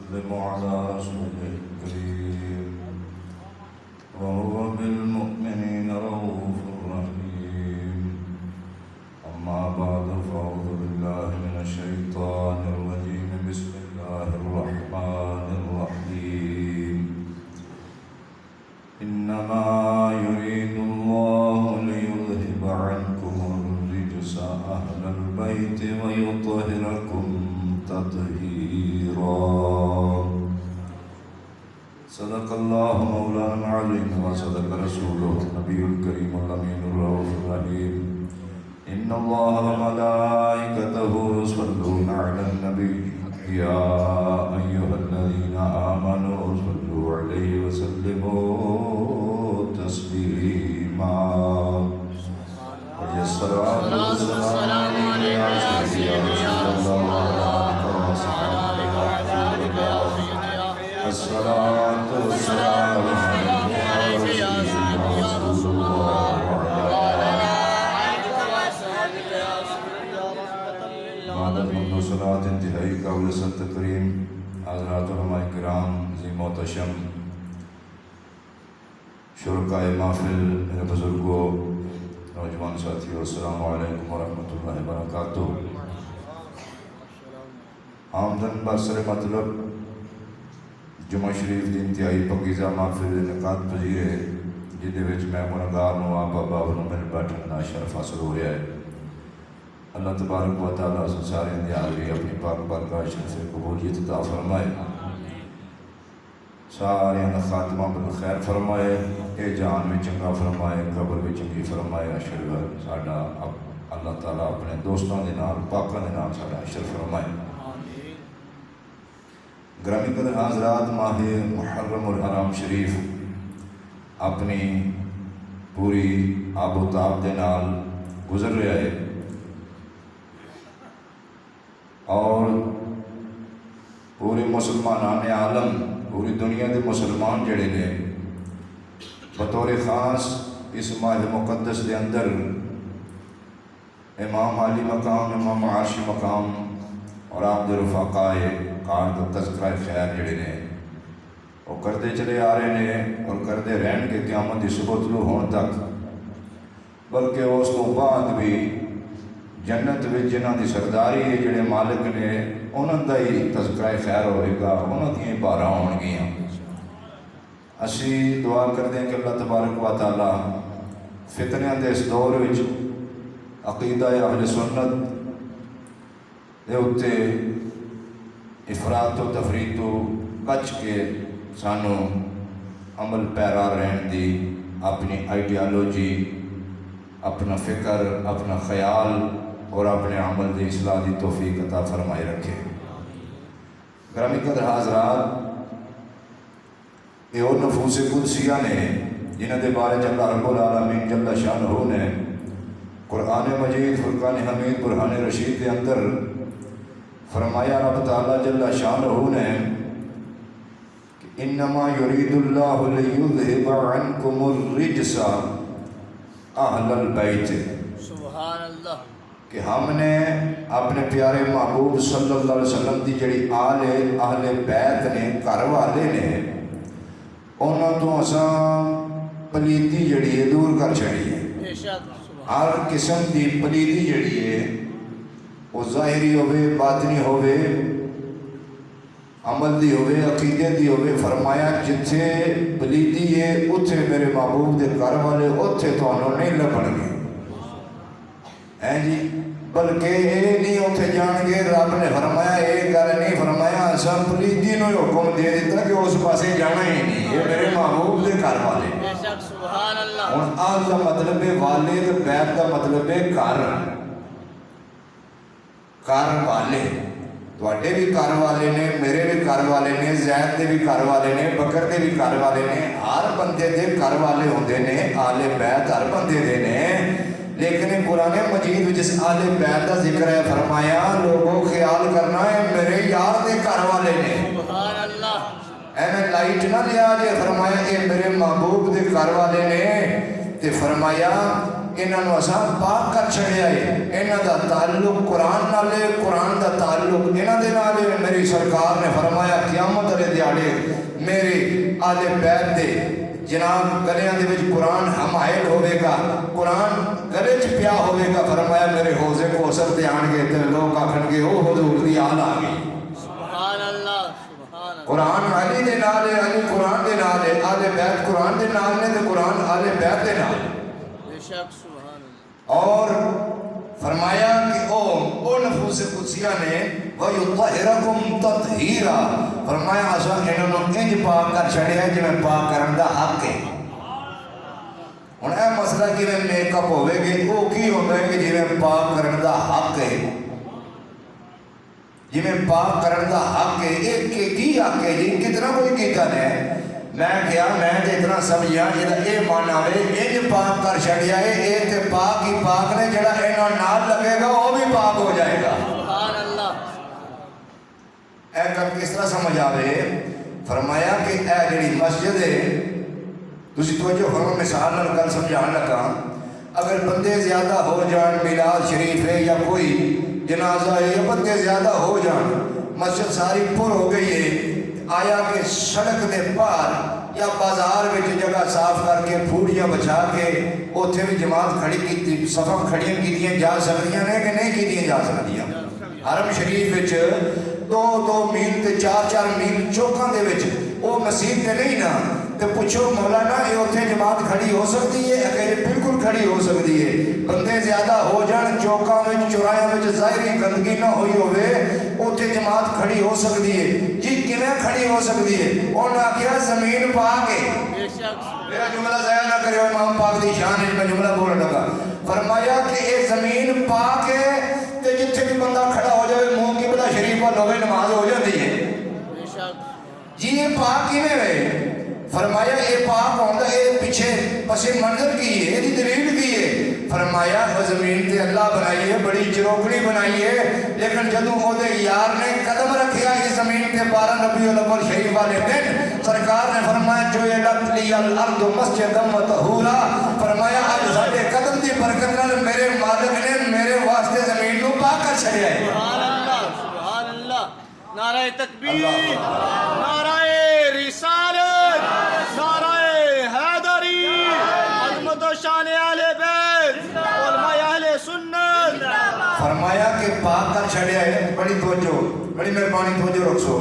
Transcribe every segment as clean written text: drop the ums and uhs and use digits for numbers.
وسلم على رسوله الكريم وهو بالمؤمنين رؤوف رحيم. أما بعد فأعوذ بالله من الشيطان الرجيم. بسم الله الرحمن الرحيم. إنما يريد الله ليذهب عنكم الرجس أهل البيت ويطهركم تطهيرا. صدق الله مولانا العظيم وصدق رسوله النبي الكريم الأمين الرؤوف الرحيم. إن الله وملائكته يصلون على النبي يا أيها الذين آمنوا صلوا عليه وسلموا تسليما. الصلاة والسلام عليك يا سيدي رسول الله وعلى آلك يا سيدي. الصلاة والسلام عليك يا سيدي رسول الله وعلى آلك وصحبه يا سيدي رحمة للعالمين. بعد منذ صلاة انتهائی قول سنت کریم حضرات علماء کرام عظیم محتشم شرکائے محفل میرے بزرگوں نوجوان ساتھیوں السلام علیکم ورحمۃ اللہ وبرکاتہ. آمدن برسر مطلب جمعہ شریف دی انتہائی پکیزہ محفل انعقاد پذیر ہے جہدے وچ میں گنہگار نوں آپ بابا نوں مل بیٹھن دا شرف حاصل ہو رہا ہے. اللہ تبارک و تعالیٰ سارے دی حاضری اپنی پاک بارگاہ شریف سے قبولیت عطا فرمائے. سارے دا خاتمہ بالخیر فرمائے. اے جان میں چنگا فرمائے, قبر میں چنگی فرمائے. اشر ساڈا اللہ تعالیٰ اپنے دوستوں دے نال پاکاں دے نال ساڈا اشر فرمائے. گرامی قدر حضرات, ماہ محرم الحرام شریف اپنی پوری آب و تاب دے نال گزر رہا ہے اور پورے مسلمانان عالم, پوری دنیا دے مسلمان جڑے نے بطور خاص اس ماہ مقدس دے اندر امام عالی مقام, امام عرشی مقام اور آپ دے رفقائے کار دا تذکرہ خیر جڑے نے وہ کرتے چلے آ رہے ہیں اور کرتے رہن کے قیامت دی صبح طلوع ہون تک, بلکہ اس کو بعد بھی جنت وچ جنہاں دی سرداری ہے جڑے مالک نے انہاں دا ہی تذکرہ خیر ہوئے گا, انہاں دی بارہ ہون گیاں. اسی دعا کرتے ہیں کہ اللہ تبارک و تعالیٰ فتنیاں دے اس دور وچ عقیدہ اہل سنت دے اُتے افراط و تفریط تو بچ کے سانو عمل پیرا رہن دی, اپنی آئیڈیالوجی, اپنا فکر, اپنا خیال اور اپنے عمل دی اصلاح دی توفیق عطا فرمائے رکھے. گرامی قدر حضرات, یہ وہ نفوس قدسیہ نے جنہاں دے بارے اللہ رب العالمین جل شانہ نے قرآن مجید فرقان حمید برہان رشید کے اندر فرمایا. رب تعالیٰ جل شانہ نے کہ انما یرید اللہ لیذہب عنکم الرجس اہل البیت. سبحان اللہ. کہ ہم نے اپنے پیارے محبوب صلی اللہ علیہ وسلم دی جڑی اہل بیت نے, گھر والے نے, انہاں تو اساں پلیتی جڑی ہے دور کر چھڑی ہے. ہر قسم دی پلیتی جڑی ہے وہ ظاہری ہوئے, باطنی ہوئے, عمل دی ہوئے, عقیدے دی ہوئے. فرمایا جتھے پلیتی ہے اتھے میرے محبوب دے گھر والے اتھے تو انہوں نہیں لبن گے ہیں جی, بلکہ یہ نہیں اتھے جان گے. رب نے فرمایا ایک گل نہیں فرمایا ایسا پلیتی نو حکم دے دیتا کہ اس پاسے جانا ہی نہیں, یہ میرے محبوب دے گھر والے. سبحان اللہ. اور آل دا مطلب ہے والد, بیت دا مطلب ہے گھر. گھر والے تواڈے بھی گھر والے نے, میرے بھی گھر والے نے, زید دے بھی گھر والے نے, بکر دے بھی گھر والے نے. ہر بندے دے گھر والے ہوندے نے, آل بیت ہر بندے دے نے. لیکن قرآن مجید جس آل بیت کا ذکر ہے فرمایا لوگوں خیال کرنا ہے میرے یار دے گھر والے نے. سبحان اللہ. ایویں لائٹ نہ لیا جے, فرمایا اے میرے محبوب دے گھر والے نے. تے فرمایا انہاں نو اساں پاک کر چھڑیا ہے انہاں دا تعلق قرآن نال ہے قرآن دا تعلق انہاں دے نال ہے میری سرکار نے فرمایا قیامت والے دیہاڑے میرے آل بیت دے جناب گلیاں دے وچ قرآن حمائل ہوئے گا قرآن گلے چ پیا ہوئے گا فرمایا میرے حوضے کو اثر تے آن گے تے لوگ آکھن گے او حضور دی آل آ گئی سبحان اللہ سبحان اللہ قرآن علی دے نال ہے علی قرآن دے نال ہے آل بیت قرآن دے نال نے تے قرآن آل بیت دے نال بے شک سبحان اللہ اور فرمایا کہ او نفوس قدسیہ نے وَيُطَّهِرَكُمْ تَطْهِيرًا فرمایا اساں انہاں نوں انج پاک کر چھڑیا جویں پاک کرن دا حق ہے ہن اے مسئلہ کیویں میک اپ ہوے گی او کی ہوندا ہے کہ جویں پاک کرن دا حق ہے جویں پاک کرن دا حق ہے ایک کی حق ہے جی کتنا کوئی کیتا نہیں میں کیا میں تے اتنا سمجھیا جڑا اے مانا وے انج پاک کر چھڑیا ہے اے تے پاک ہی پاک نے جڑا انہاں نال لگے گا وہ بھی پاک ہو جائے گا سبحان اللہ اے کب کس طرح سمجھ آوے فرمایا کہ اے جڑی مسجد ہے تسی توجہ فرمو مثال نال گل سمجھان لگا اگر بندے زیادہ ہو جان میلاد شریف ہے یا کوئی جنازہ ہے یا بندے زیادہ ہو جان مسجد ساری پر ہو گئی ہے آیا کہ سڑک دے پار یا بازار وچ جگہ صاف کر کے پھوڑیاں بچا کے اوتھے بھی جماعت کھڑی کیتی صفاں کھڑیاں کیتیاں جا سکدیاں نے کہ نہیں کیتیاں جا سکدیاں حرم شریف وچ 2 میل تے 4 میل چوکاں دے وچ او مسجد تے نہیں نا تے پوچھو مولانا اے اوتھے جماعت کھڑی ہو سکتی ہے کہ بالکل کھڑی ہو سکتی ہے بندے زیادہ ہو جان چوکاں وچ چوراہاں وچ ظاہری گندگی نہ ہوئی ہوے اوتھے جماعت کھڑی ہو سکتی ہے جی کیویں کھڑی ہو سکتی ہے انہاں آکھیا زمین پاک ہے بے شک میرا جملہ ضائع نہ کریو امام پاک دی شان ہے میں جملہ بولنے لگا فرمایا کہ اے زمین پاک ہے تے جتھے بھی بندہ کھڑا ہو جائے منہ قبلہ شریف پر ہوے نماز ہو جاتی ہے بے شک جی یہ پاک کیویں ہوئے فرمایا اے پاک ہوندا اے پیچھے پس منظر کی ہے دی دلیل کی ہے فرمایا وہ زمین تے اللہ بنائی ہے بڑی چروکڑی بنائی ہے لیکن جدوں او دے یار نے قدم رکھیا اس زمین تے 12 ربیع الاول شریف والے دن سرکار نے فرمایا جو لت لی الارض مسجدا وطہورا فرمایا اج ساڈے قدم دی برکت نال میرے مالک نے میرے واسطے زمین نو پاک کر چھڑیا ہے سبحان اللہ نعرہ تکبیر نعرہ رسالت نعرہ حیدری عظمت و شان اہل بیت علماء اہل سنت فرمایا کہ پاک کر چھڑیا ہے بڑی توجہ بڑی مہربانی توجہ رکھو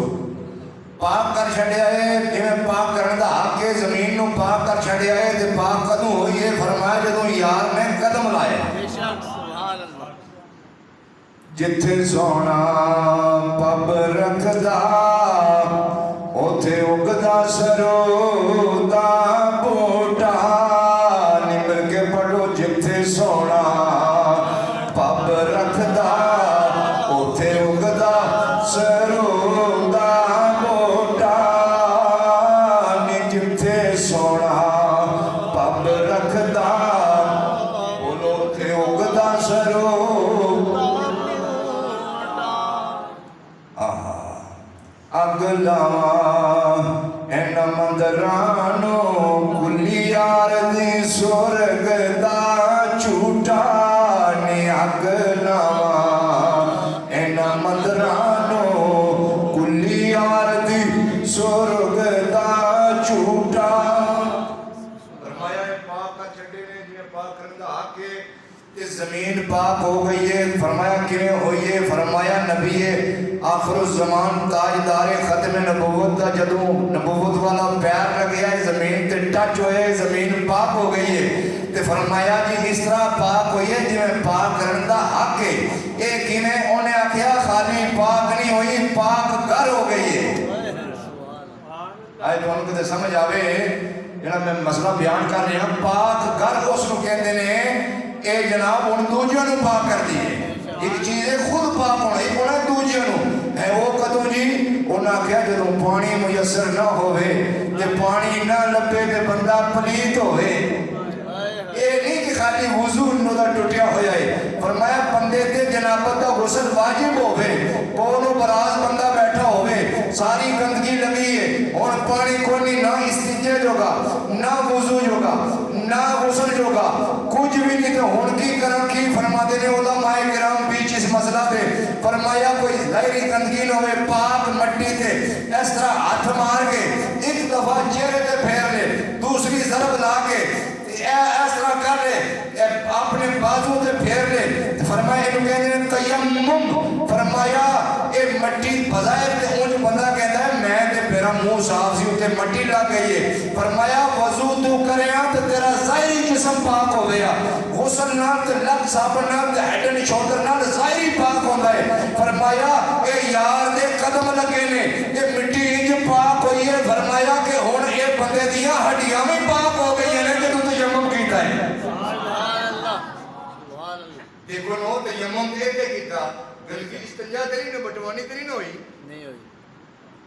پاک کر چھڑیا ہے جویں پاک کرن دا حق ہے زمین نو پاک کر چھڑیا ہے تے پاک کدوں ہوئی ہے فرمایا جدوں یار نے قدم لائے بے شک سبحان اللہ جتھے سونا پب رکھدا اوتھے اگدا سرو دا بوٹا نمر کے پڑھو جتھے سونا پب رکھدا اوتھے اگدا سرو دا بوٹا نی جتھے سونا پب رکھدا اوتھے اگدا سرو اگلاواں این مندرانو کلی یار دی سورگ دا چھوٹا نی اگلاواں این مندرانو کلی یار دی سورگ دا چھوٹا فرمایا پاک کا چھڑے نے جی پاک کرن دا حق ہے تے زمین پاک ہو گئی ہے فرمایا کیویں ہوئی ہے فرمایا نبی آخر الزمان تاجدار ختم نبوت دا جدوں نبوت والا پیر لگیا ہے زمین تے ٹچ ہوئے زمین پاک ہو گئی ہے تے فرمایا جی اس طرح پاک ہوئی ہے جویں پاک کرن دا حق ہے اے کیویں انہیں آکھیا خالی پاک نہیں ہوئی پاک گھر ہو گئی ہے آئے تو ان کو سمجھ آوے جناب میں مسئلہ بیان کر رہا ہوں پاک گھر اس کو کہتے ہیں اے جناب ان دوجیوں نے پاک کر دیئے ایک چیز ہے خود پاک ہونا ایک ہونا دوجیوں نے ہے وہ قدو جی انہاں کیا جدوں پانی میسر نہ ہوئے تے پانی نہ لبے تے بندہ پلیت ہوئے اے نہیں کہ خالی وضو انہوں دا ٹوٹیا ہو جائے فرمایا بندے تے جنابت دا غسل واجب ہوئے کونو براز بندہ بیٹھا ہوئے ساری گندگی لگی ہے اور پانی کونی نہ استنجے جوگا نہ وضو جوگا نہ غسل جوگا کچھ بھی نہیں تو ہن کی کرم کی فرماتے نے علماء کرام بیچ اس مسئلہ تے فرمایا کوئی ظاہری گندگی نہ ہوئے پاک مٹی تے اس طرح ہاتھ مار کے ایک دفعہ چہرے تے پھیر لے دوسری ضرب لا کے اس طرح کر لے اپنے بازو تے پھیر لے فرمایا انہوں کہتے ہیں تیمم فرمایا اے مٹی بظاہر تے اونج بندہ کہتا ہے میں تے میرا منہ صاف سی تے مٹی لگ گئی ہے فرمایا وضو تو کریا تے تیرا ظاہری جسم پاک ہو گیا غسل نال تے لگ صابن نال تے ہیڈ اینڈ شولڈر نال ظاہری پاک ہوندا ہے فرمایا اے یار دے قدم لگے نے اے مٹی انج پاک ہوئی ہے فرمایا کہ ہن اے بندے دیاں ہڈیاں بھی پاک ہو گئی ہیں جدوں تیمم کیتا ہے دیکھو نو تیمم تے تے کیتا گلگی استنجا تیری نہ بٹوانی تیری نہ ہوئی نہیں ہوئی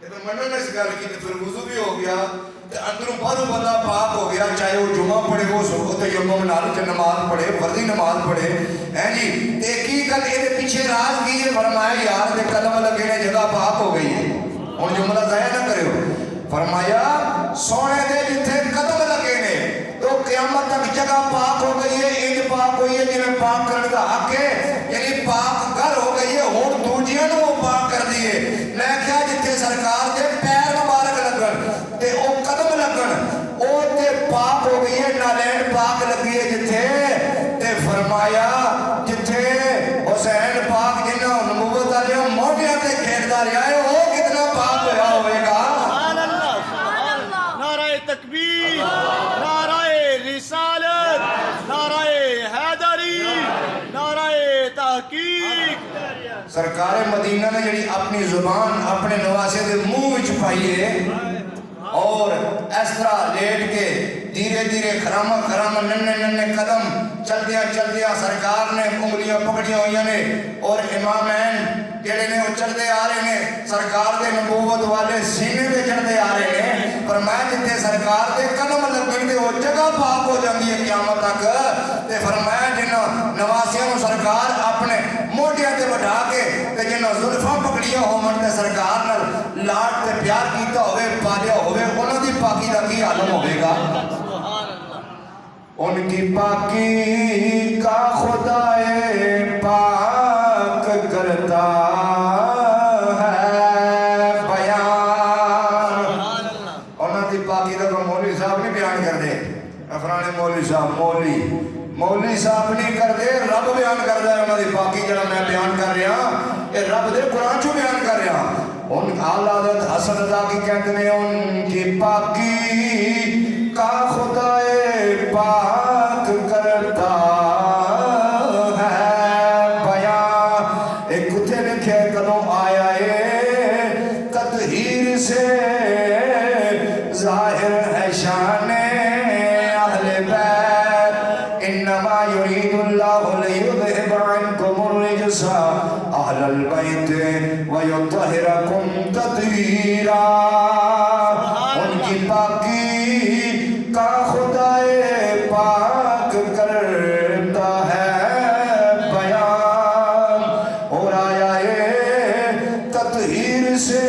تے منو نے اس گل کی تے پھر وضو بھی ہو گیا تے اندروں باہروں بندہ پاک ہو گیا چاہے وہ جمعہ پڑھے وہ سو تیمم نال تے نماز پڑھے فرضی نماز پڑھے ہیں جی تے کی گل اے دے پیچھے راز کی ہے فرمایا یار دے قدم لگے نے جگہ پاک ہو گئی ہے ہن جملہ ضائع نہ کرو فرمایا سونے دے جتھے قدم لگے نے تو قیامت تک جگہ پاک ہو گئی ہے انج پاک ہوئی ہے جنہیں پاک کرنے کا حق ہے یعنی پاک گھر ہو گئی ہے ہون دوجیاں نو وہ پاک کر دیئے میں کیا جتھے سرکار دے پیر مبارک لگن تے او قدم لگن او تے پاک ہو گئی ہے نالین پاک لگی ہے جتھے تے فرمایا جتھے حسین پاک جنہ نبوت علیہ موٹیاں تے کھیلتا رہا ہے وہ کتنا پاک ہویا ہوئے گا سبحان اللہ سبحان اللہ نعرہ تکبیر نعرہ رسالت نعرہ حیدری نعرہ تحقیق سرکار مدینہ نے جڑی اپنی زبان اپنے نواسے دے منہ وچ پائی ہے اور اس طرح لیٹ کے دھیرے دھیرے خرامہ ننے ننے قدم چلدیاں سرکار نے انگلیاں پکڑیاں ہوئیاں نے اور امامین جڑے نے وہ چلتے آ رہے ہیں سرکار دے نبوت والے سینے دے چڑھتے آ رہے ہیں فرمایا جتے سرکار دے قدم لگن دے وہ جگہ پاک ہو جاندی ہے قیامت تک تے فرمایا جنہ نواسیاں نو سرکار اپنے موٹیاں تے بٹھا کے تے جنہ زلفاں پکڑیاں ہومن تے سرکار نال لاڈ تے پیار کیتا ہوئے پالیا ہوئے انہاں دی پاکی دا کی عالم ہوئے گا ان کی پاکی کا خدائے پاک کرتا ہے بیان انہاں دی پاکی دا کو مولوی صاحب نہیں بیان کر دے افران مولوی صاحب مولوی صاحب نہیں کر دے رب بیان کر دے انہاں دی پاکی جڑا میں بیان کر رہا اے رب دے قرآن چو بیان کر رہا ان اعلیٰ حضرت حسن رضا کی کہتے ہیں ان کی پاکی کا خدائے پاک کرتا ہے بیان ایک کتے لکھے کدوں آیا ہے تطہیر سے ظاہر ہے شان اہل بیت انما یرید اللہ لیذہب عنکم الرجس اہل البیت ویطہرکم تطہیرا ان کی پاکی کا خدائے پاک کرتا ہے بیان اور آیا ہے تطہیر سے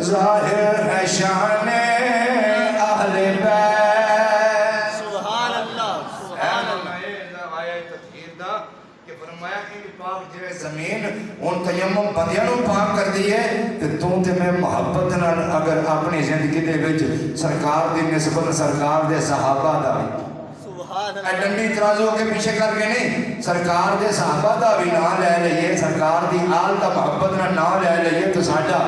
ظاہر ہے شان اہل بیت سبحان اللہ سبحان اللہ آیا تطہیر دا کہ فرمایا کہ پاک جوے زمین ان تیمم بندیاں نو پاک کر دیئے کہ تو تے میں محبت نال اگر اپنی زندگی دے وچ سرکار دی نسبت سرکار دے صحابہ دا سبحان اللہ اے ڈنڈی ترازو کے پیچھے کر کے نہیں سرکار دے صحابہ دا بھی نام لے لئیے سرکار دی آل دا محبت نال نام لے لئیے تو ساڈا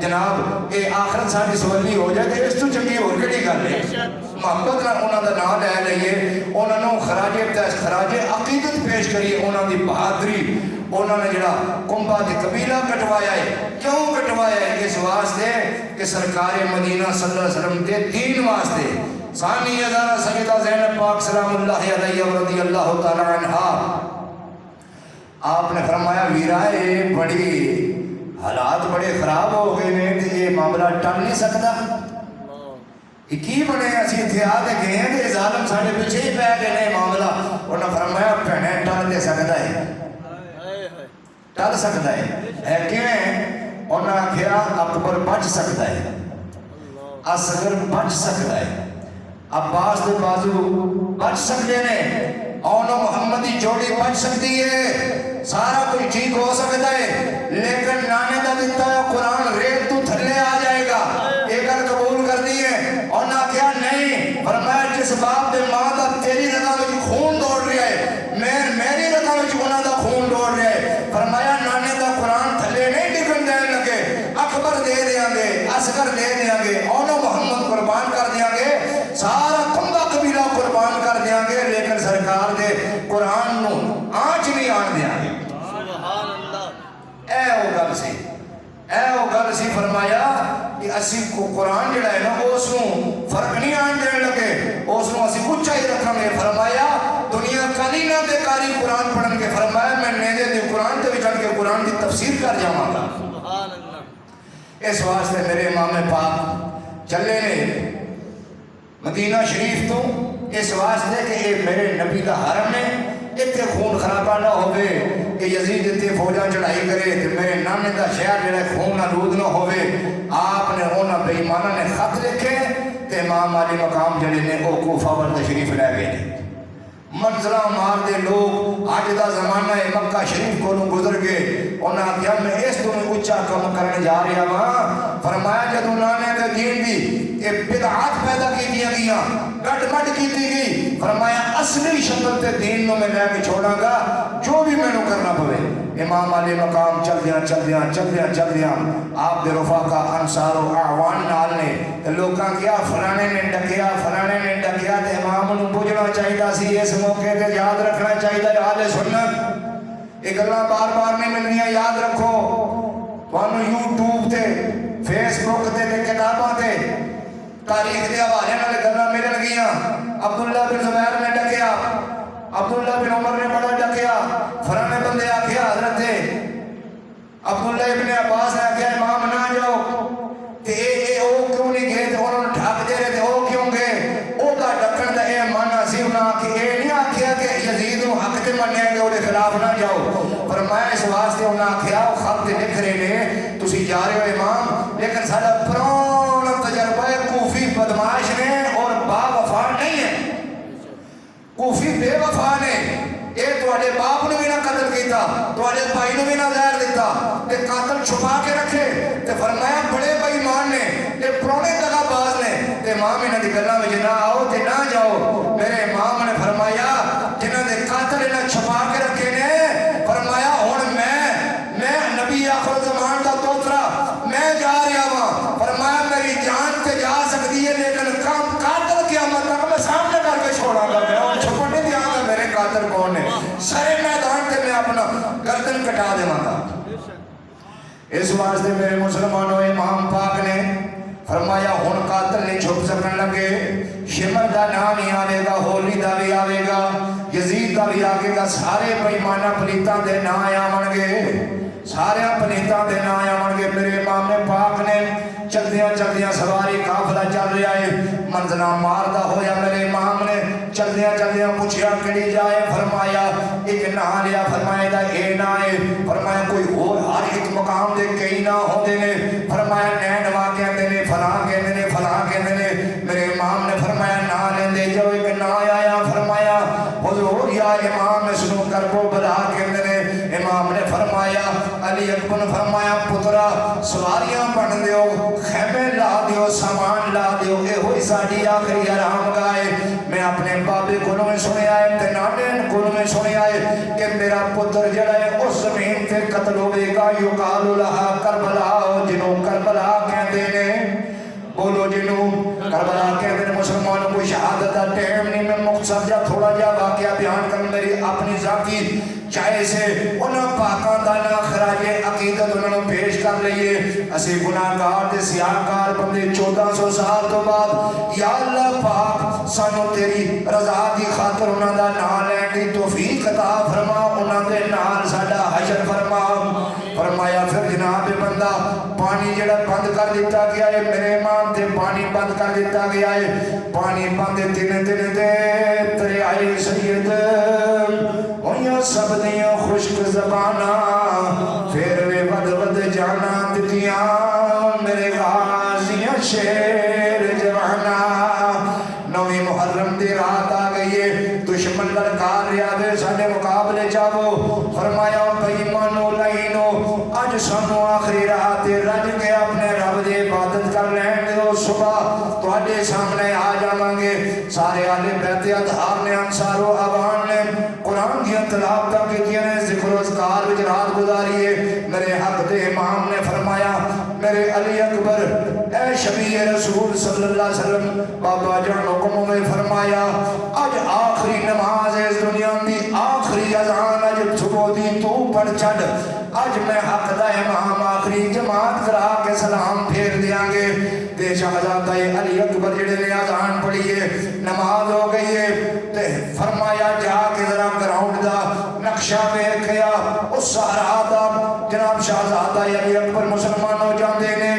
جناب اے آخرت ساڈی سولی ہو جائے کہ اس تو چنگی اور کیڑی گل ہے محبت نال انہاں دا نام لے لئیے انہاں نو خراج عقیدت پیش کریے انہاں دی بہادری انہوں نے جڑا کنبہ دی قبیلہ کٹوایا ہے کیوں کٹوایا ہے اس واسطے کہ سرکار مدینہ صلی اللہ علیہ وسلم دے دین واسطے ثانی ازارہ سیدہ زینب پاک سلام اللہ علیہ ورضی اللہ تعالی عنہ آپ نے فرمایا ویرائے بڑی حالات بڑے خراب ہو گئے نے کہ یہ معاملہ ٹل نہیں سکتا کی بنے اسی اتحاد گئے ہیں کہ ظالم ساڑھے پیچھے ہی پہ گئے نے معاملہ انہوں نے فرمایا پہنے ٹل دے سکتا ہے ٹل سکتا ہے کیویں انہوں نے کہا اکبر بچ سکتا ہے اصغر بچ سکتا ہے عباس دے بازو بچ سکتے نے، اونو محمد دی جوڑی بچ سکتی ہے، سارا کچھ ٹھیک ہو سکتا ہے، لیکن نانے دا دیتا ہے قرآن ریت تو تھلے آ جائے گا۔ ایک گل قبول کر دی ہے اور نہ کیا نہیں، فرمایا جس باپ دے ماں دا تیری رگاں وچ خون دوڑ رہا ہے، میری رگاں وچ انہاں دا خون دوڑ رہا ہے، فرمایا نانے دا قرآن تھلے نہیں ڈگن دین لگے، اکبر دے دیاں گے، اصغر دے دیاں گے، اونو محمد قربان کر دیاں گے، سارا کنبا قبیلہ قربان کر دیاں گے، لیکن سرکار دے قرآن نو آنچ نہیں آن دیاں گے۔ سبحان اللہ۔ اے او گل سی، اے او گل سی، فرمایا کہ اسی کو قرآن جڑا ہے نا اس نو فرق نہیں آن دین لگے، اس نو اسی اونچا ہی رکھاں گے۔ فرمایا دنیا کلی نہ دے کاری قرآن پڑھن کے، فرمایا میں نیدے دے قرآن تے وچھڑ کے قرآن دی تفسیر کر جاواں گا۔ سبحان اللہ۔ اس واسطے میرے امام پاک چلے نے مدینہ شریف تو، اس واسطے کہ یہ میرے نبی دا حرم ہے، اتنے خون خرابہ نہ ہوئے کہ یزید اتنے فوجاں چڑھائی کرے تو میرے نانے دا شہر جڑا خون آلود نہ ہوئے۔ آپ نے انہاں بے ایماناں نے خط لکھے تے امام علی مقام جڑے نے او کوفہ ور تشریف لے گئے نے، منزلہ مار دے لوگ آج دا زمانہ مکہ شریف کو گزر گئے، انہاں کیا میں اس تو میں اچھا کم کرنے جا رہا ہاں۔ فرمایا جدو نانے دے دین دی یہ بدعات پیدا کی دیا گیا، گٹ مٹ کی دی گئی، فرمایا اصلی شکل تے دین نو میں لے کے چھوڑا گا جو بھی میں نو کرنا پوے۔ امام علی مقام چل دیاں آپ دے رفاقہ انصار و اعوان نال نے تے لوکاں کیا فلانے نے ڈکیا تے امام نو بجھنا چاہیے سی، اس موقع تے یاد رکھنا چاہیے اہل سنت یہ گلاں بار بار نہیں ملنیاں، یاد رکھو تانوں یوٹیوب تے فیس بک تے کتاباں تے تاریخ دے حوالے نال گلاں ملن گیاں۔ عبداللہ بن زبیر نے ڈکیا، عبداللہ بن عمر نے بڑا ڈکیا، فلانے بندے آکھیا حضرت عبداللہ ابن عباس نے آکھیا امام نہ جاؤ تے اے او کیوں نہیں گئے تے انہوں نے ٹھاک دے رہے تے او کیوں گئے، او دا ڈکن دا اے مانا سی انہاں کہ اے نہیں آکھیا کہ یزید نو حق تے منیا گے او دے خلاف نہ جاؤ، فرمایا اس واسطے انہاں آکھیا او خط تے لکھ رہے نے تسی جا رہے ہو امام، لیکن ساڈا پرانا تجربہ ہے کوفی بدماش نے اور با وفا نہیں ہے، کوفی بے وفا نے، اے تواڈے باپ نے بھی نہ قتل کیتا، تواڈے بھائی نے بھی نہ زہر دیتا تے قاتل چھپا کے رکھے تے فرمایا بڑے بے ایمان نے تے پرانے دغا باز نے تے امام انہاں دی گلاں وچ نہ آؤ تے نہ جاؤ۔ میرے امام نے فرمایا جنہاں دے قاتل انہاں چھپا کے رکھے نے، فرمایا ہن میں نبی آخر زمان دا دوترا میں جا رہا ہاں، فرمایا میری جان تے جا سکتی ہے لیکن کام قاتل قیامت تک میں سامنے کر کے چھوڑا گا، میں اور چھپن نہیں دیا گا میرے قاتل کون ہے، سارے میدان تے میں اپنا گردن کٹا دے گا۔ اس واسطے میرے مسلمانوں امام پاک نے فرمایا ہن قاتل نہیں چھپ سکن لگے، شمر دا نام نہیں آوے گا، ہولی دا بھی آوے گا، یزید دا بھی آگے گا، سارے بےایمانہ پلیتاں دے نام آون گے، سارے پلیتاں دے نام آون گے۔ میرے امام پاک نے چلدیاں سواری قافلہ چل رہا ہے، منزلہ ماردا ہویا میرے امام نے چلدیاں پوچھیا کیڑی جائے، فرمایا ایک نام لیا، فرمایا دا اے نا ہے، فرمایا کوئی اور ہر ایک مقام دے کئی نا ہوندے نے، فرمایا نینوا کہندے نے، فلاں کہندے نے، میرے امام نے فرمایا نا لیندے جو ایک نا آیا، فرمایا حضور یا امام اس نو کربو بلا کہندے نے، امام نے فرمایا علی اکبر فرمایا پترا سواریاں بن دیو، خیمے لا دیو، سامان لا دیو، اے ہوئی ساڑی آخری آرام گائے۔ میں اپنے بابے کولوں میں سنے آئے تے نانین کولوں میں سنے آئے کہ میرا پتر جڑا ہے اس زمین تے قتل ہوئے گا، یقال لہا کربلا، جنوں کربلا کہندے نے، بولو جنوں کربلا کہندے نے۔ مسلمانوں کو شہادت دا ٹائم نہیں، میں مختصر جا تھوڑا جا واقعہ بیان کر میری اپنی ذاتی چاہے سے انہاں پاکاں دا نا خراج عقیدت انہوں نے پیش کر لئیے۔ اسی گناہگار دے سیاہکار بندے 1400 سال تو بعد یا اللہ پاک سانو تیری رضا دی خاطر انہاں دا نام لین دی توفیق عطا فرما، انہاں دے نال ساڈا حشر فرما۔ فرمایا پھر جناب بندہ پانی جڑا بند کر دیتا گیا ہے، میرے امام تے پانی بند کر دیتا گیا ہے، پانی بند تین دے دریائے سید ہویاں سب دیاں خشک زبانہ، پھر وے ود جانا دتیاں میرے غازیاں شیر جوانہ، نویں لین دو صبح تواڈے سامنے آ جاواں گے سارے آلے بیت اطہار نے انصار و عوام نے قرآن کی تلاوتاں کیتیاں نے ذکر و اذکار وچ رات گزاری ہے میرے حق دے امام نے فرمایا میرے علی اکبر اے شفیع رسول صلی اللہ علیہ وسلم بابا جان حکم میں فرمایا اج آخری نماز ہے اس دنیا دی آخری اذان اج صبح دی تو پڑھ چھڈ اج میں حق دا امام آخری جماعت کرا کے سلام پھیر دیاں گے تے شہزادہ علی اکبر جڑے نے اذان پڑھی ہے نماز ہو گئی ہے تے فرمایا جا کے ذرا گراؤنڈ دا نقشہ ویکھیا اس صحرا دا جناب شہزادہ علی اکبر مسلمان ہو جاندے نے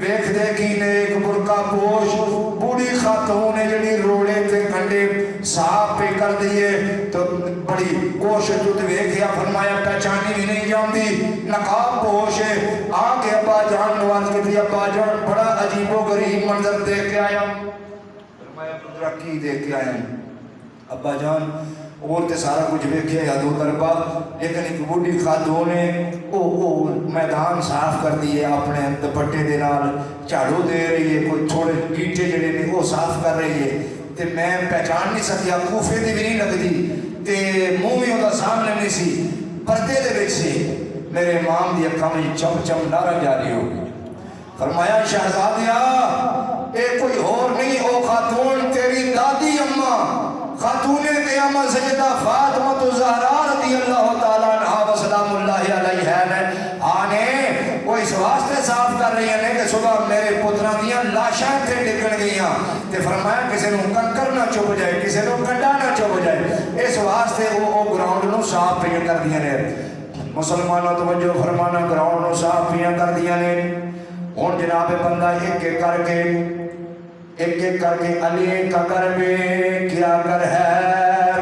ویکھ دے کی نے ایک برقع پوش بوڑھی خاتون نے جڑی روڑے تے کنڈے صاف پہ کر دیے تو بڑی کوشش تو ویکھیا فرمایا پہچانی بھی نہیں جاندی نقاب پوش ہے آگے ابا جان نواز کی ابا جان بڑا عجیب و غریب منظر دیکھ کے آیا فرمایا پترا کی دیکھ کے آیا ابا جان اور تے سارا کچھ ویکھیا یا دو دربا لیکن ایک بوڑھی خاتون نے او میدان صاف کر دیے اپنے دوپٹے دے نال جھاڑو دے رہی ہے کوئی تھوڑے گیٹے جڑے نے وہ صاف کر رہی ہے تے میں پہچان نہیں سکیا کوفے دی بھی نہیں لگدی تے منہ بھی اوندا سامنے نہیں سی پردے دے وچ سی میرے امام دی اکھاں وچ چم چم نعرہ جاری ہو گئی فرمایا شہزادیا اے کوئی اور نہیں او خاتون تیری دادی اماں خاتون قیامت سیدہ فاطمہ الزہرا رضی اللہ تعالیٰ عنہ و سلام اللہ علیہ نے آنے وہ اس واسطے صاف کر رہی ہیں کہ صبح میرے پترہ دیاں لاشاں تھے ڈگن گئیاں تے فرمایا کسی نو کنکر نہ چوب جائے کسی نو کنڈا نہ چوب جائے اس واسطے وہ گراؤنڈ نو صاف پہ کر دیا نے مسلمانوں توجہ فرمانا گراؤنڈ نو صاف پہ کر دیا نے ہون جناب بندہ ایک ایک کر کے علی کا گھر میں کیا گھر ہے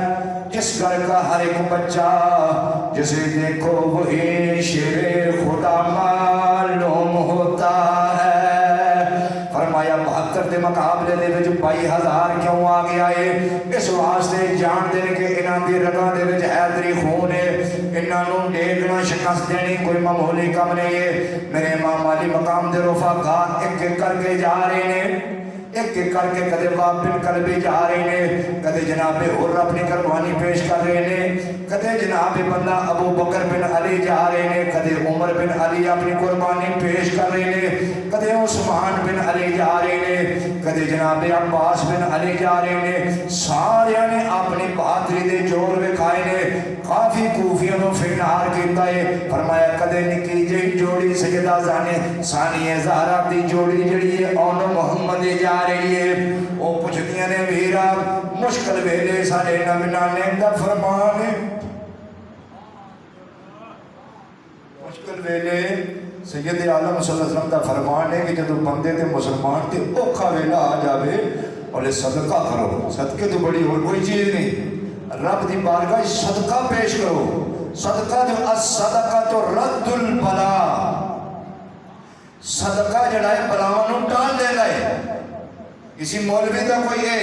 جس گھر کا ہر ایک بچہ جسے دیکھو وہی شیر خدا معلوم ہوتا ہے فرمایا 72 دے مقابلے دے وچ 22,000 کیوں آ گیا ہے اس واسطے جان دے کہ انہاں دی رگاں دے وچ حیدری خون ہے انہاں نوں ڈیگنا شکست دینی کوئی معمولی کم نہیں ہے میرے امام علی مقام دے رفقا ایک ایک کر کے جا رہے ہیں ایک ایک کر کے کدے واب بن قلبی جا رہے ہیں کدے جناب حر اپنی قربانی پیش کر رہے ہیں کدے جناب بندہ ابو بکر بن علی جا رہے ہیں کدے عمر بن علی اپنی قربانی پیش کر رہے ہیں کدے عثمان بن علی جا رہے ہیں کدے جناب عباس بن علی جا رہے ہیں سارے نے اپنی بہادری دے جوڑ وکھائے نے کافی کوفیوں نو فنار کیتا ہے فرمایا کدے نکی جی جوڑی سیدہ ثانیہ زہرا دی جوڑی جڑی ہے اونو محمد جا رہی ہے وہ پوچھتیاں نے ویرا مشکل ویلے سارے نبی دا فرمان ہے مشکل ویلے سید عالم صلی اللہ علیہ وسلم دا فرمان ہے کہ جدو بندے تے مسلمان تے اوکھا ویلا آ جاوے اور صدقہ کرو صدقے تو بڑی اور کوئی چیز نہیں رب دی بارگاہ صدقہ پیش کرو صدقہ جو الصدقہ تو رد البلا صدقہ جڑا ہے بلاواں نوں ٹال دے گئے کسی مولوی کا کوئی ہے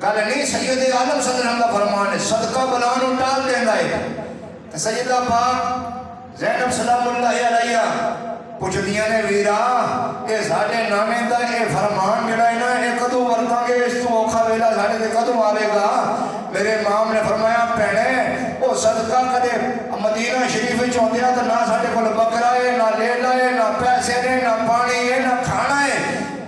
گل نہیں سید عالم صلی اللہ علیہ وسلم کا فرمان ہے صدقہ بلاواں نوں ٹال دے گئے سیدہ پاک زینب سلام اللہ علیہ پوچھدیاں نے ویرا اے ساڈے نامے دا اے فرمان جڑا ہے نا اے کدوں ورتاں گے اس تو اوکھا ویلا ساڈے تے کدوں آوے گا میرے امام نے فرمایا بھیڑے او صدقہ کدے مدینہ شریف وچ ہوندیا تے نہ ساڈے کول بکرا ہے نہ لیلا ہے نہ پیسے نے نہ پانی ہے نہ کھانا ہے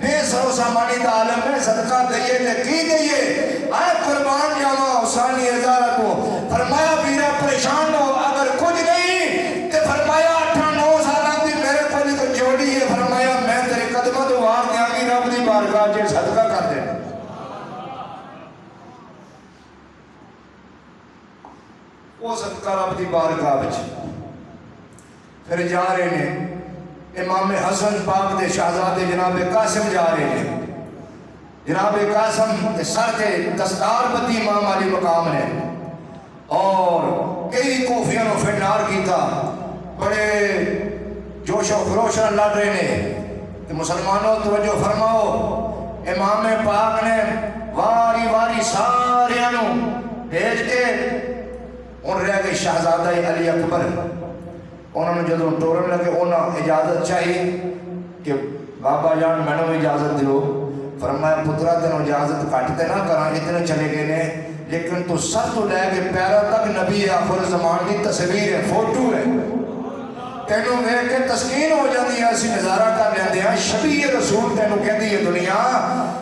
بے سرو سامانی دا عالم میں صدقہ دئیے تے کی دئیے اے قربان جاواں حسانی ہزارہ کو فرمایا ویرا پریشان ہو اگر کچھ نہیں تے فرمایا 8-9 سالاں دی میرے کول ایک جوڑی ہے فرمایا میں تیرے قدماں تو وار دیاں گی رب دی بارگاہ وچ صدقہ کر دے وہ صدقہ رب دی بارگاہ وچ پھر جا رہے ہیں امام حسن پاک دے شہزادے جناب قاسم جا رہے ہیں جناب قاسم سر کے دستار بدی امام علی مقام نے اور کئی کوفیوں نے فنار کیتا بڑے جوش و خروش لڑ رہے ہیں مسلمانوں توجہ فرماؤ امام پاک نے واری واری سارے بھیج کے ان رہ گئے شہزادہ علی اکبر انہوں نے جدوں ٹورن لگے انہوں اجازت چاہیے کہ بابا جان میں نے اجازت دیو. فرمایا پترا تینوں اجازت کٹتے نہ کرا اتنے چلے گئے نے لیکن تو سر تو لے کے پیرا تک نبی آخر زمان کی تصویر ہے فوٹو ہے تینوں دیکھ کے تسکین ہو جاتی ہے اسی نظارہ کر لیندے ہیں شبیہ رسول تینوں کہتی ہے دنیا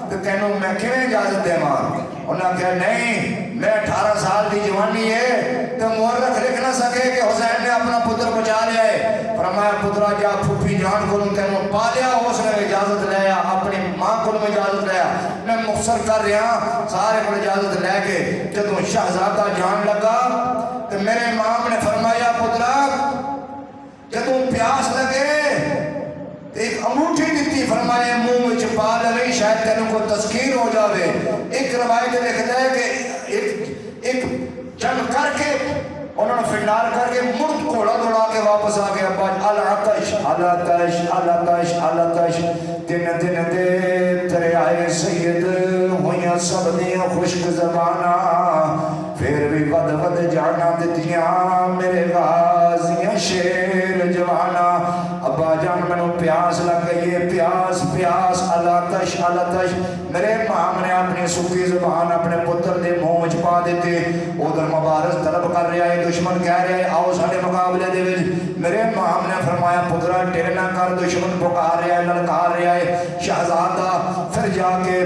تو تینوں میں کیوں اجازت دے مار انہوں نے کہا نہیں میں 18 سال کی جوانی ہے تو مورخ لکھ نہ سکے کہ حسین نے اپنا پتر بچا لیا ہے. فرمایا پترا جا پھوپھی جان کو تینوں پالیا اس نے اجازت لیا اپنی ماں کو اجازت لیا میں مختصر کر رہا سارے کو اجازت لے کے جدوں شہزادہ جان لگا تو میرے امام نے فرمایا پترا جدوں پیاس لگے ایک انگوٹھی دیتی فرمایا منہ وچ پا لے شاید تینوں کو تذکیر ہو جاوے. ایک روایت لکھتا ہے کہ ایک جنگ کر کے انہوں نے فنڈار کر کے مرد گھوڑا دوڑا کے واپس آ گیا العطش العطش العطش العطش دن دن دے تیرے آئے سید ہویاں سب دیاں خشک زبانہ پھر بھی ود ود جانا دیتیاں میرے غازیاں شیر جوانا. ابا جان میں پیاس لگ گئی ہے پیاس پیاس العطش العطش میرے امام نے اپنی سکی زبان اپنے پتر دے منہ وچ پا دیتے ادھر مبارز طلب کر رہا ہے دشمن کہہ رہے آؤ سارے مقابلے دے وچ. میرے امام نے فرمایا پترا ٹیر نہ کر دشمن پکار رہا ہے للکار رہا ہے. شہزادہ پھر جا کے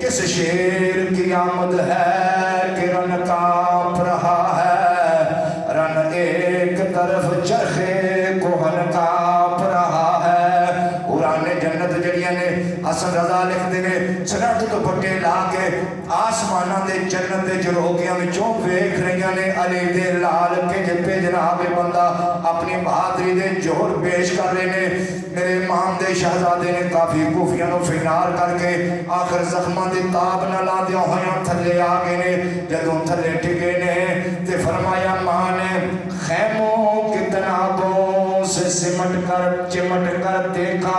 کس شیر کی آمد ہے کہ رن کانپ رہا ہے رن ایک طرف چرخے کوہن کانپ رہا ہے. قرآن جنت جڑیاں نے حسن رضا لکھ دے نے سنت تو پٹے لا کے آسمانہ دے جنت دے جروگیاں وچوں ویکھ رہیاں نے علی دے لال کے جپے جناب بندہ اپنی بہادری دے جوہر پیش کر رہے نے. میرے امام دے شہزادے نے کافی کوفیاں نو فنار کر کے آخر زخماں دی تاب نہ لا دیاں ہویاں تھلے آ گئے نے. جدوں تھلے ٹکے نے تے فرمایا ماں نے خیموں کی تنابوں سے سمٹ کر چمٹ کر دیکھا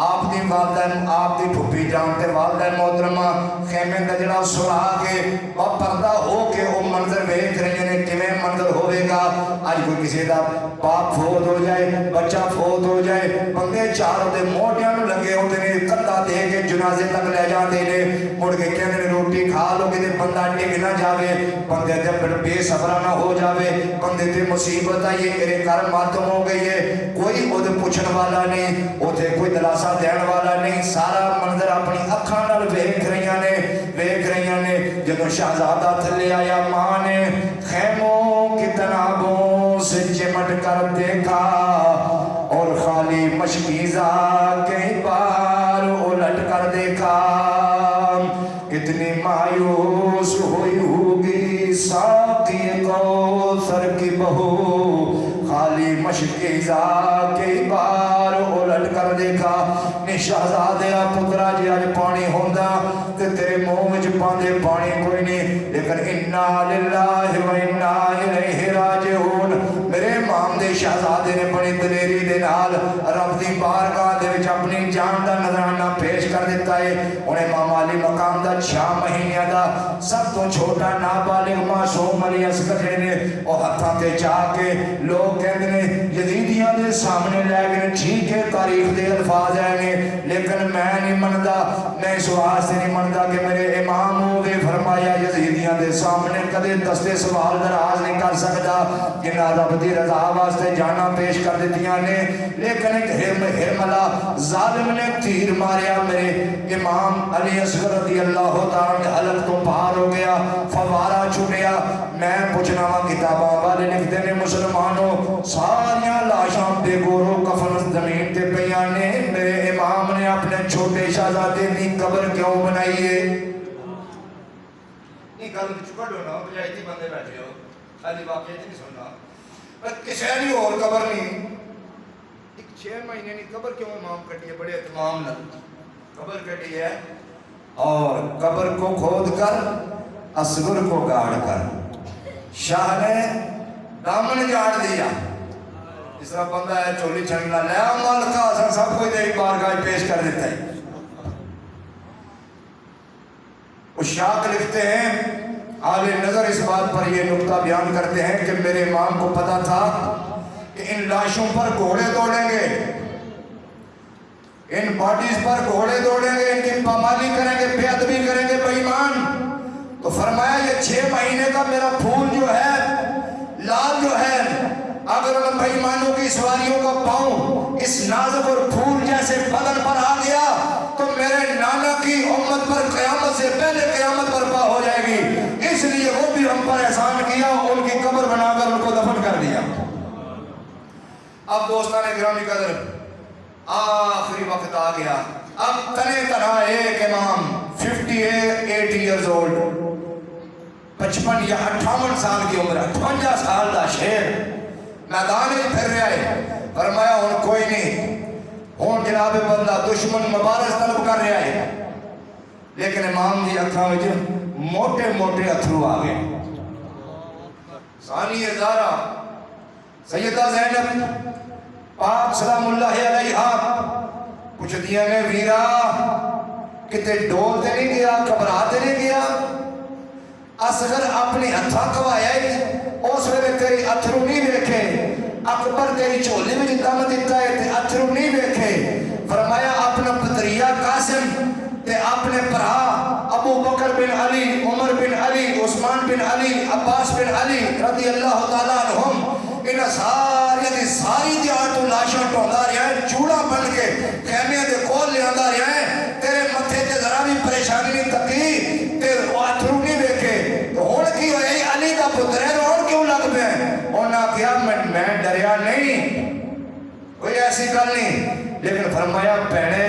آپ دی والدین آپ دی پھوپھی جان تے والدین محترمہ خیمے دا جڑا سلا کے پردہ ہو کے وہ منظر ویکھ رہے ہیں کیویں منظر ہوے گا. اج کوئی کسی دا باپ فوت ہو جائے بچہ فوت ہو جائے بندے چاروں دے موڈیاں نوں لگے ہوندے نے کندھا دے کے جنازے تک لے جاندے نے مڑ کے کہندے نے روٹی کھا لو کہ بندہ ڈگ نہ جاوے بندے تے بے صبر نہ ہو جاوے بندے تے مصیبت آئی ہے میرے گھر ماتم ہو گئی ہے کوئی خود پوچھن والا نہیں اوتھے کوئی دلاسا دین والا نہیں. سارا منظر اپنی اکھاں نال ویکھ رہیاں نے. جدوں شہزادہ تھلے آیا ماں نے خیموں کی تنابوں سے چمٹ کر دیکھا اور خالی مشکیزہ کئی بار الٹ کر دیکھا. کتنی مایوس ہوئی ہوگی ساقی کوثر کی بہو خالی مشکیزہ کئی بار الٹ کر دیکھا. نی شہزادیا پترا جی آج پانی ہوندا تے تیرے منہ وچ پاندے پانی کوئی نہیں لیکن انا للہ و انا الیہ راجعون. میرے امام دے شہزادے نے بڑی دلیری دے نال رب دی بارگاہ دے وچ اپنی جان دا نذرانہ پیش کر دیتا ہے. انہیں امام علی مقام دا 6 مہینے دا سب تو چھوٹا نابالغ معصوم علی اصغر نے او ہتھاں تے چا کے لوگ کہندے نے یزیدیاں دے سامنے لے گئے ٹھیک ہے تاریخ دے الفاظ ہیں لیکن میں نہیں مندا میں اس واسطے نہیں مندا کہ میرے امام ہوئے فرمایا یزیدیاں دے سامنے کدے دستے سوال دراز نہیں کر سکتا جنہاں رب دی رضا واسطے جانا پیش کر دیتیاں نے. لیکن ایک ہرملا ظالم نے تیر ماریا میرے امام علی اصغر رضی اللہ تعالی حلق تو پار ہو گیا فوارہ چھوٹیا. میں پوچھنا وا کتاباں والے لکھتے نے مسلمانوں ساریاں لاشاں بے گورو کفن زمین تے پیاں نے میرے امام نے اپنے چھوٹے شہزادے دی قبر کیوں بنائی ہے. نہیں گل چھوڑ دو نا بجائے تھی بندے بیٹھے ہو خالی واقعہ نہیں سننا پر کسے نہیں اور قبر نہیں ایک 6 مہینے نہیں قبر کیوں امام کٹی ہے بڑے اہتمام نہ قبر کٹی ہے اور قبر کو کھود کر اصغر کو گاڑ کر شاہ نے دامن جاڑ دیا. اس طرح بندہ ہے چولی چھنگنا لیا مالکہ حسن سب کوئی دے بارگاہ پیش کر دیتا ہے. اشاق لکھتے ہیں اعلی نظر اس بات پر یہ نقطہ بیان کرتے ہیں کہ میرے امام کو پتا تھا کہ ان لاشوں پر گھوڑے دوڑیں گے ان باڈیز پر گھوڑے دوڑیں گے، ان کی پامالی کریں گے، بے ادبی کریں گے بے ایمان۔ تو فرمایا یہ 6 مہینے کا میرا پھول جو ہے، لال جو ہے، اگر ان بے ایمانوں کی سواریوں کا پاؤں اس نازک اور پھول جیسے بدن پر آ گیا تو میرے نانا کی امت پر قیامت سے پہلے قیامت برپا ہو جائے گی۔ اس لیے وہ بھی ہم پر احسان کیا، ان کی قبر بنا کر ان کو دفن کر دیا۔ اب دوستان گرامی قدر، آخری وقت آ گیا۔ اب تنے تنہا ایک امام 58 ایئرز اولڈ، 55 یا 58 سال کی عمر، 58 سال دا شیر میدان میں پھر رہا ہے۔ فرمایا ہن کوئی نہیں، ہن جناب بندہ دشمن مبارز طلب کر رہا ہے، لیکن امام دی اکھاں وچ موٹے موٹے اتھرو آ گئے۔ ثانی زہرا سیدہ زینب پاک سلام اللہ علیہا پوچھ دیا نے ویرا کتے ڈول تے نہیں گیا، گھبراتے نہیں گیا؟ اصغر اپنی ہتھاں کوایا اس ویلے تیری اتھرو نہیں ویکھے، اکبر تیری چولی میں دم دیتا ہے تے اتھرو نہیں ویکھے۔ فرمایا اپنا پتریہ قاسم تے اپنے پرا ابو بکر بن علی، عمر بن علی، عثمان بن علی، عباس بن علی رضی اللہ تعالیٰ عنہم، ان ساری دیار تو لاشاں ٹوندا رہا ہے، چوڑا بن کے خیمے دے کول لے آندا رہا ہے، تیرے متھے تے ذرا بھی پریشانی نہیں تکی تے اتھرو نہیں ویکھے۔ تو ہن کی ہوئے علی دا پتر ہے، روڑ کیوں لگ پے؟ انہاں کہا میں ڈریا نہیں، کوئی ایسی گل نہیں، لیکن فرمایا بہنے